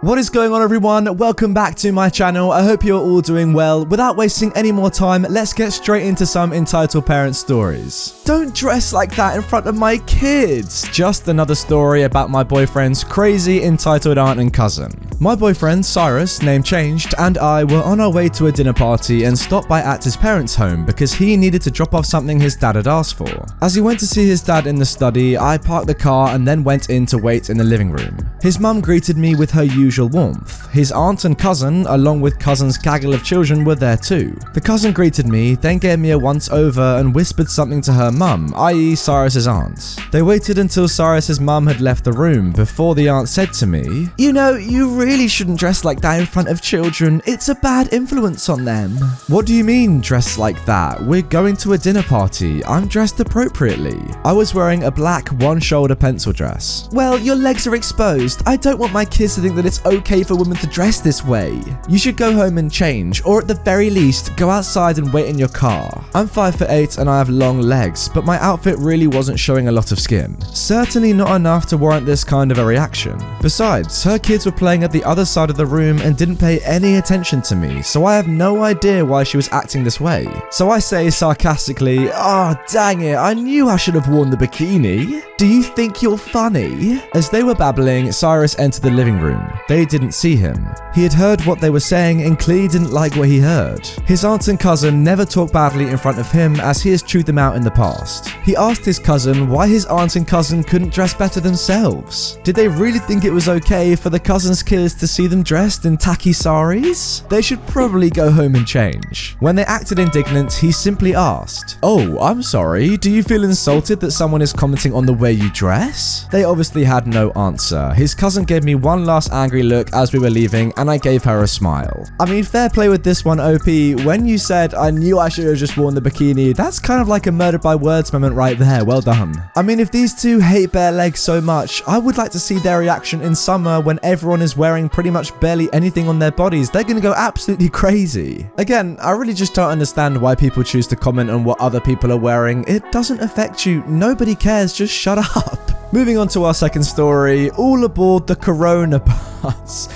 What is going on, everyone? Welcome back to my channel. I hope you're all doing well. Without wasting any more time, let's get straight into some entitled parent stories. Don't dress like that in front of my kids. Just another story about my boyfriend's crazy entitled aunt and cousin. My boyfriend, Cyrus, name changed, and I were on our way to a dinner party and stopped by at his parents' home because he needed to drop off something his dad had asked for. As he went to see his dad in the study, I parked the car and then went in to wait in the living room. His mum greeted me with her usual warmth. His aunt and cousin, along with cousin's gaggle of children, were there too. The cousin greeted me, then gave me a once over and whispered something to her mum, i.e. Cyrus's aunt. They waited until Cyrus's mum had left the room before the aunt said to me, "You know, you really shouldn't dress like that in front of children. It's a bad influence on them." "What do you mean, dress like that? We're going to a dinner party. I'm dressed appropriately." I was wearing a black one-shoulder pencil dress. "Well, your legs are exposed. I don't want my kids to think that it's okay for women to dress this way. You should go home and change, or at the very least, go outside and wait in your car." I'm 5'8" and I have long legs, but my outfit really wasn't showing a lot of skin. Certainly not enough to warrant this kind of a reaction. Besides, her kids were playing at the other side of the room and didn't pay any attention to me, so I have no idea why she was acting this way. So I say sarcastically, "Oh, dang it, I knew I should have worn the bikini. Do you think you're funny?" As they were babbling, Cyrus entered the living room. They didn't see him. He had heard what they were saying and clearly didn't like what he heard. His aunt and cousin never talk badly in front of him as he has chewed them out in the past. He asked his cousin why his aunt and cousin couldn't dress better themselves. Did they really think it was okay for the cousin's kids to see them dressed in tacky saris? They should probably go home and change. When they acted indignant, he simply asked, "Oh, I'm sorry, do you feel insulted that someone is commenting on the way you dress?" They obviously had no answer. His cousin gave me one last angry look as we were leaving, and I gave her a smile. I mean, fair play with this one, OP. When you said, "I knew I should have just worn the bikini," that's kind of like a murdered by words moment right there. Well done. I mean, if these two hate bare legs so much, I would like to see their reaction in summer when everyone is wearing pretty much barely anything on their bodies. They're gonna go absolutely crazy. Again, I really just don't understand why people choose to comment on what other people are wearing. It doesn't affect you. Nobody cares. Just shut up. Moving on to our second story, all aboard the Corona bus.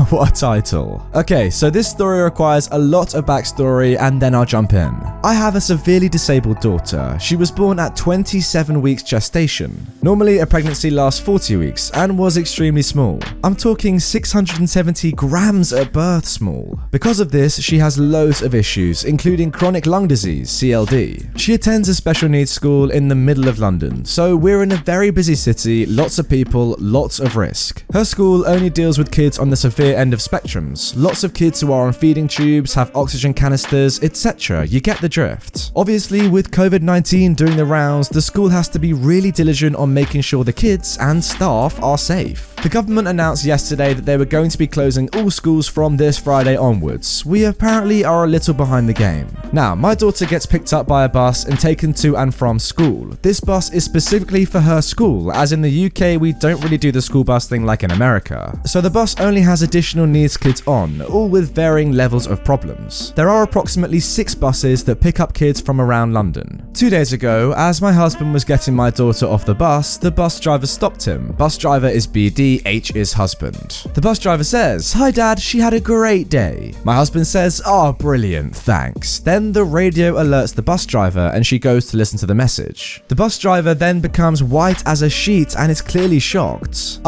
What a title. Okay, so this story requires a lot of backstory and then I'll jump in. I have a severely disabled daughter. She was born at 27 weeks gestation. Normally a pregnancy lasts 40 weeks and was extremely small. I'm talking 670 grams at birth small. Because of this, she has loads of issues, including chronic lung disease, CLD. She attends a special needs school in the middle of London, so we're in a very busy city, lots of people, lots of risk. Her school only deals with kids on the severe end of spectrums. Lots of kids who are on feeding tubes, have oxygen canisters, etc. You get the drift. Obviously, with COVID-19 doing the rounds, the school has to be really diligent on making sure the kids and staff are safe. The government announced yesterday that they were going to be closing all schools from this Friday onwards. We apparently are a little behind the game. Now, my daughter gets picked up by a bus and taken to and from school. This bus is specifically for her school, as in the UK we don't really do the school bus thing like in America. So the bus only has additional needs kids on, all with varying levels of problems. There are approximately 6 buses that pick up kids from around London. 2 days ago, as my husband was getting my daughter off the bus driver stopped him. Bus driver is BD, H is husband. The bus driver says, "Hi dad, she had a great day." My husband says, "Oh, brilliant, thanks." Then the radio alerts the bus driver and she goes to listen to the message. The bus driver then becomes white as a sheet and is clearly shocked.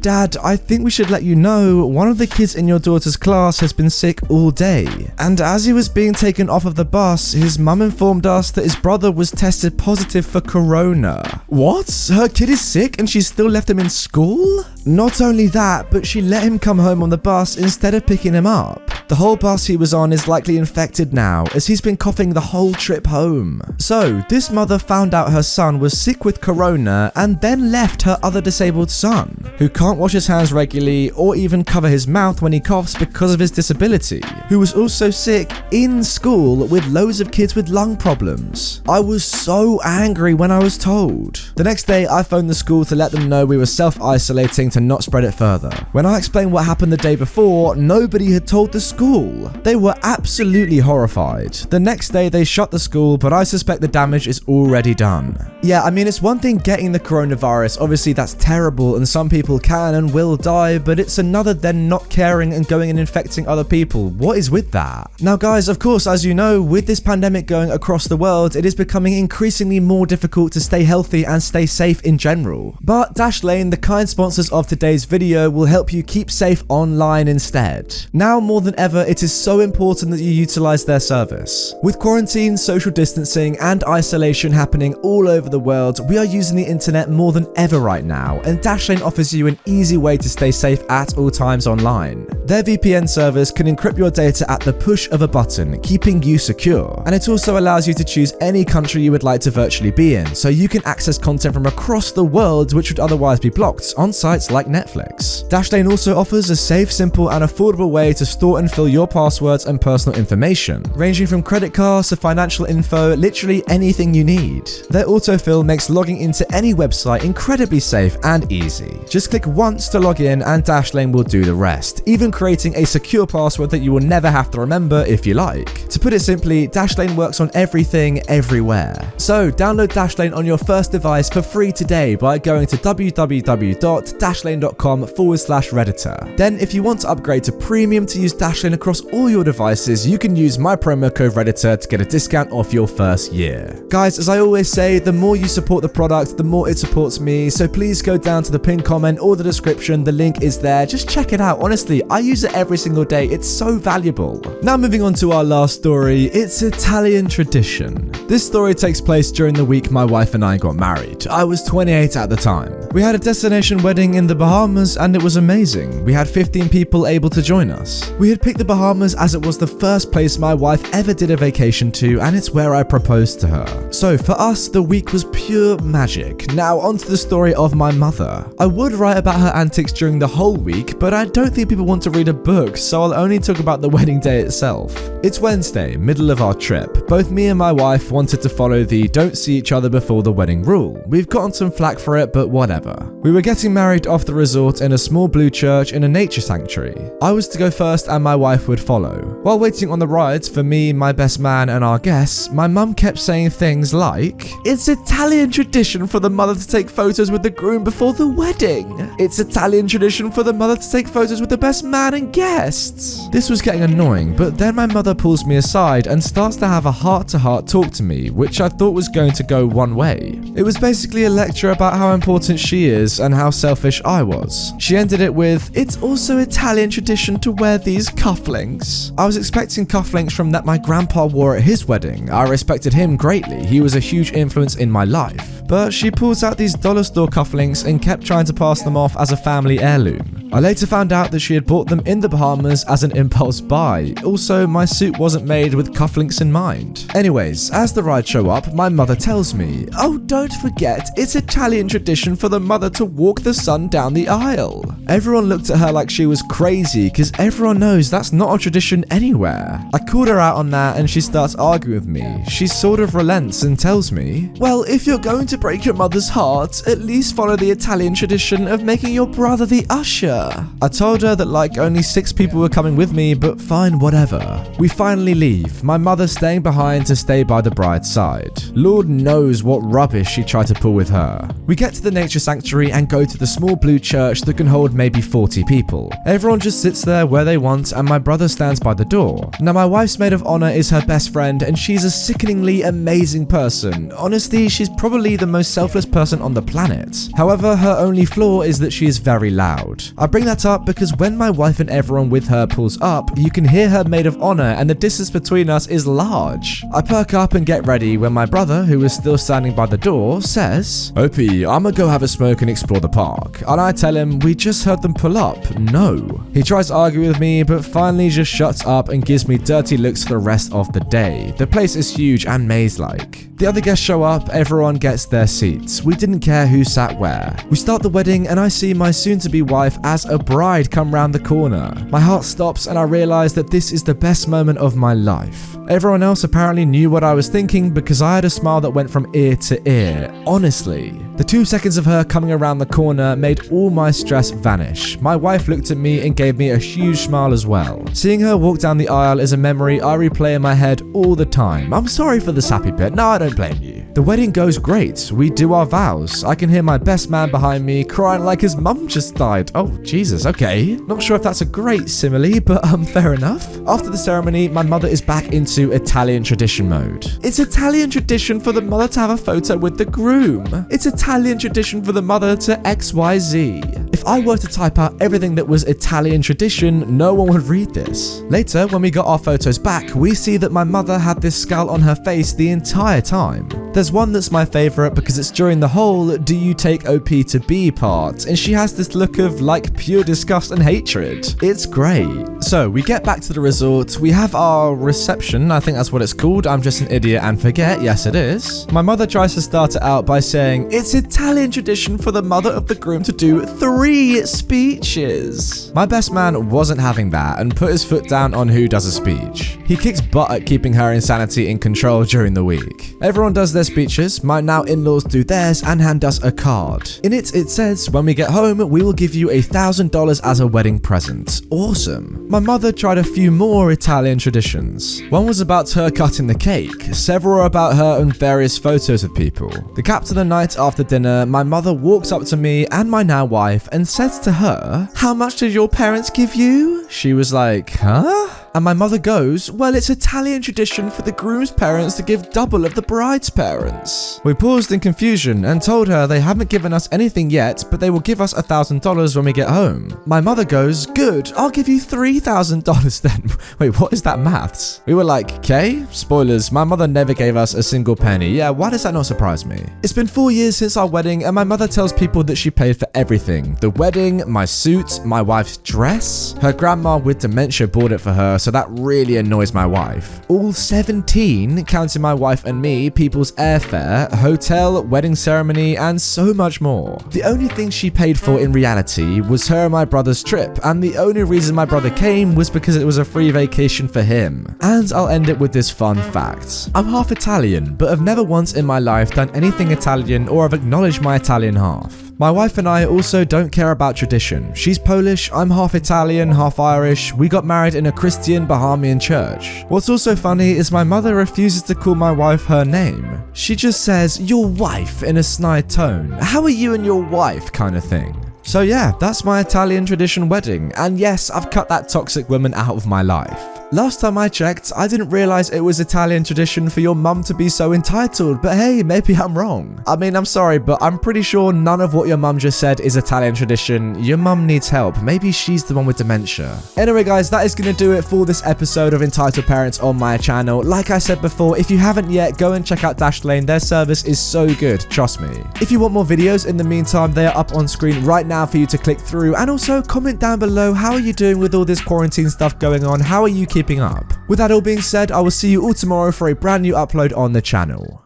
Dad, I think we should let you know one of the kids in your daughter's class has been sick all day. And as he was being taken off of the bus, his mum informed us that his brother was tested positive for corona." What? Her kid is sick and she still left him in school? Not only that, but she let him come home on the bus instead of picking him up. The whole bus he was on is likely infected now, as he's been coughing the whole trip home. So, this mother found out her son was sick with corona and then left her other disabled son, who can't wash his hands regularly or even cover his mouth when he coughs because of his disability, who was also sick in school with loads of kids with lung problems. I was so angry when I was told. The next day, I phoned the school to let them know we were self-isolating to not spread it further. When I explained what happened the day before, nobody had told the school school. They were absolutely horrified. The next day they shut the school, but I suspect the damage is already done. Yeah, I mean, it's one thing getting the coronavirus, obviously that's terrible and some people can and will die, but it's another then not caring and going and infecting other people. What is with that? Now guys, of course, as you know, with this pandemic going across the world, it is becoming increasingly more difficult to stay healthy and stay safe in general. But Dashlane, the kind sponsors of today's video, will help you keep safe online instead. Now more than ever, it is so important that you utilize their service. With quarantine, social distancing, and isolation happening all over the world, we are using the internet more than ever right now, and Dashlane offers you an easy way to stay safe at all times online. Their VPN service can encrypt your data at the push of a button, keeping you secure. And it also allows you to choose any country you would like to virtually be in, so you can access content from across the world which would otherwise be blocked on sites like Netflix. Dashlane also offers a safe, simple, and affordable way to store and fill your passwords and personal information, ranging from credit cards to financial info, literally anything you need. Their autofill makes logging into any website incredibly safe and easy. Just click once to log in and Dashlane will do the rest, even creating a secure password that you will never have to remember if you like. To put it simply, Dashlane works on everything, everywhere. So download Dashlane on your first device for free today by going to www.dashlane.com/Redditor. Then if you want to upgrade to premium to use Dashlane across all your devices, you can use my promo code Redditor to get a discount off your first year. Guys, as I always say, the more you support the product, the more it supports me, so please go down to the pinned comment or the description, the link is there, just check it out. Honestly, I use it every single day, it's so valuable. Now moving on to our last story, it's Italian tradition. This story takes place during the week my wife and I got married. I was 28 at the time. We had a destination wedding in the Bahamas and it was amazing. We had 15 people able to join us. We had picked the Bahamas as it was the first place my wife ever did a vacation to, and it's where I proposed to her. So for us, the week was pure magic. Now onto the story of my mother. I would write about her antics during the whole week, but I don't think people want to read a book, so I'll only talk about the wedding day itself. It's Wednesday, middle of our trip. Both me and my wife wanted to follow the don't see each other before the wedding rule. We've gotten some flack for it, but whatever. We were getting married off the resort in a small blue church in a nature sanctuary. I was to go first and my wife would follow. While waiting on the rides for me, my best man, and our guests, my mum kept saying things like, "It's Italian tradition for the mother to take photos with the groom before the wedding. It's Italian tradition for the mother to take photos with the best man and guests." This was getting annoying, but then my mother pulls me aside and starts to have a heart-to-heart talk to me, which I thought was going to go one way. It was basically a lecture about how important she is and how selfish I was. She ended it with, "It's also Italian tradition to wear these cufflinks." I was expecting cufflinks from that my grandpa wore at his wedding. I respected him greatly. He was a huge influence in my life. But she pulls out these dollar store cufflinks and kept trying to pass them off as a family heirloom. I later found out that she had bought them in the Bahamas as an impulse buy. Also, my suit wasn't made with cufflinks in mind. Anyways, as the rides show up, my mother tells me, "Oh, don't forget, it's Italian tradition for the mother to walk the son down the aisle." Everyone looked at her like she was crazy because everyone knows that's not a tradition anywhere. I called her out on that and she starts arguing with me. She sort of relents and tells me, "Well, if you're going to break your mother's heart, at least follow the Italian tradition of making your brother the usher." I told her that like only 6 people were coming with me, but fine, whatever. We finally leave, my mother staying behind to stay by the bride's side. Lord knows what rubbish she tried to pull with her. We get to the nature sanctuary and go to the small blue church that can hold maybe 40 people. Everyone just sits there where they want and my brother stands by the door. Now my wife's maid of honor is her best friend and she's a sickeningly amazing person. Honestly, she's probably the most selfless person on the planet. However, her only flaw is that she is very loud. I bring that up because when my wife and everyone with her pulls up, you can hear her maid of honor and the distance between us is large. I perk up and get ready when my brother, who is still standing by the door, says, "Opie, I'ma go have a smoke and explore the park." And I tell him, "We just heard them pull up, no." He tries to argue with me, but finally just shuts up and gives me dirty looks for the rest of the day. The place is huge and maze-like. The other guests show up, everyone gets their seats. We didn't care who sat where. We start the wedding and I see my soon-to-be wife as a bride come round the corner. My heart stops and I realize that this is the best moment of my life. Everyone else apparently knew what I was thinking because I had a smile that went from ear to ear. Honestly, the 2 seconds of her coming around the corner made all my stress vanish. My wife looked at me and gave me a huge smile as well. Seeing her walk down the aisle is a memory I replay in my head all the time. I'm sorry for the sappy bit. No, I don't blame you. The wedding goes great. We do our vows. I can hear my best man behind me crying like his mum just died. Oh, Jesus, okay. Not sure if that's a great simile, but fair enough. After the ceremony, my mother is back into Italian tradition mode. It's Italian tradition for the mother to have a photo with the groom. It's Italian tradition for the mother to XYZ. If I were to type out everything that was Italian tradition, no one would read this. Later, when we got our photos back, we see that my mother had this scowl on her face the entire time. There's one that's my favorite because it's during the whole "do you take OP to B" part, and she has this look of like pure disgust and hatred. It's great. So we get back to the resort, we have our reception, I think that's what it's called, I'm just an idiot and forget, yes it is. My mother tries to start it out by saying, it's Italian tradition for the mother of the groom to do 3 speeches. My best man wasn't having that and put his foot down on who does a speech. He kicks butt at keeping her insanity in control during the week. Everyone does their speeches, my now in-laws do theirs and hand us a card. In it says, when we get home, we will give you $1,000 as a wedding present. Awesome. My mother tried a few more Italian traditions. One was about her cutting the cake. Several are about her and various photos with people. The cap to the night after dinner, my mother walks up to me and my now wife and says to her, "How much did your parents give you?" She was like, huh? And my mother goes, well, it's Italian tradition for the groom's parents to give double of the bride's parents. We paused in confusion and told her they haven't given us anything yet, but they will give us $1,000 when we get home. My mother goes, good, I'll give you $3,000 then. Wait, what is that maths? We were like, okay, spoilers, my mother never gave us a single penny. Yeah, why does that not surprise me? It's been 4 years since our wedding and my mother tells people that she paid for everything. The wedding, my suit, my wife's dress. Her grandma with dementia bought it for her, so that really annoys my wife. All 17, counting my wife and me, people's airfare, hotel, wedding ceremony, and so much more. The only thing she paid for in reality was her and my brother's trip, and the only reason my brother came was because it was a free vacation for him. And I'll end it with this fun fact. I'm half Italian, but have never once in my life done anything Italian or have acknowledged my Italian half. My wife and I also don't care about tradition. She's Polish, I'm half Italian, half Irish. We got married in a Christian Bahamian church. What's also funny is my mother refuses to call my wife her name. She just says, your wife, in a snide tone. How are you and your wife kind of thing. So yeah, that's my Italian tradition wedding. And yes, I've cut that toxic woman out of my life. Last time I checked, I didn't realize it was Italian tradition for your mum to be so entitled, but hey, maybe I'm wrong. I mean, I'm sorry, but I'm pretty sure none of what your mum just said is Italian tradition. Your mum needs help. Maybe she's the one with dementia. Anyway, guys, that is going to do it for this episode of Entitled Parents on my channel. Like I said before, if you haven't yet, go and check out Dashlane. Their service is so good, trust me. If you want more videos, in the meantime, they are up on screen right now for you to click through. And also, comment down below, how are you doing with all this quarantine stuff going on? How are you keeping up? With that all being said, I will see you all tomorrow for a brand new upload on the channel.